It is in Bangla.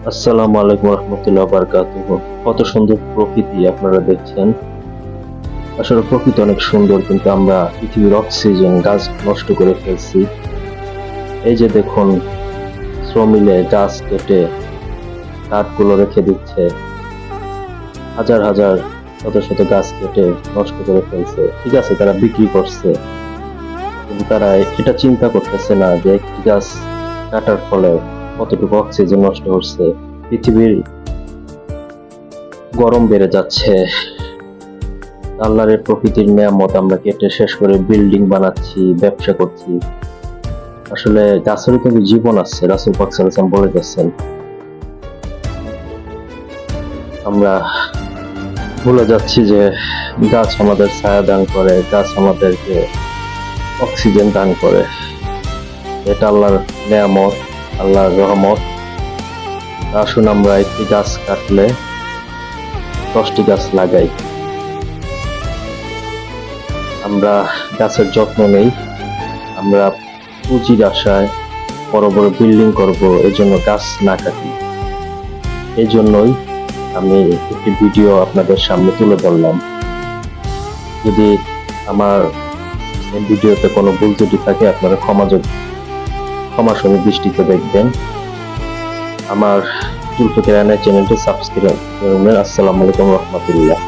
আসসালামু আলাইকুম রহমতুল্লাহ বারকাতুহ। কত সুন্দর প্রকৃতি আপনারা দেখছেন। আসলে প্রকৃতি অনেক সুন্দর, কিন্তু আমরা পৃথিবীর অক্সিজেন গাছ নষ্ট করে ফেলছি। এই যে দেখুন, শ্রমিলে গাছ কেটে কাঠগুলো রেখে দিচ্ছে, হাজার হাজার শত শত গাছ কেটে নষ্ট করে ফেলছে। ঠিক আছে, তারা বিক্রি করছে, কিন্তু তারা এটা চিন্তা করতেছে না যে একটি গাছ কাটার ফলে কতটুকু অক্সিজেন নষ্ট হচ্ছে। পৃথিবীর গরম বেড়ে যাচ্ছে। আল্লাহর প্রকৃতির নিয়ামত আমরা কেটে শেষ করে বিল্ডিং বানাচ্ছি, ব্যবসা করছি। আসলে গাছেরও কিন্তু জীবন আছে, রাসূল পাক সাল্লাল্লাহু আলাইহি ওয়াসাল্লাম বলে গেছেন। আমরা ভুলে যাচ্ছি যে গাছ আমাদের ছায়া দান করে, গাছ আমাদেরকে অক্সিজেন দান করে। এটা আল্লাহর নিয়ামত, আল্লাহর রহমত। আসুন আমরা একটি গাছ কাটলে 10টি গাছ লাগাই। আমরা গাছের যত্ন নেই। আমরা পুঁজির আশায় বড় বড় বিল্ডিং করব, এই জন্য গাছ না কাটি। এই জন্যই আমি একটি ভিডিও আপনাদের সামনে তুলে ধরলাম। যদি আমার এই ভিডিওতে কোনো ভুল ত্রুটি থাকে, আপনারা ক্ষমা দৃষ্টিতে দেখবেন। আমার জুলফিকার চ্যানেলটি সাবস্ক্রাইব করবেন। আসসালামু আলাইকুম রহমতুল্লাহ।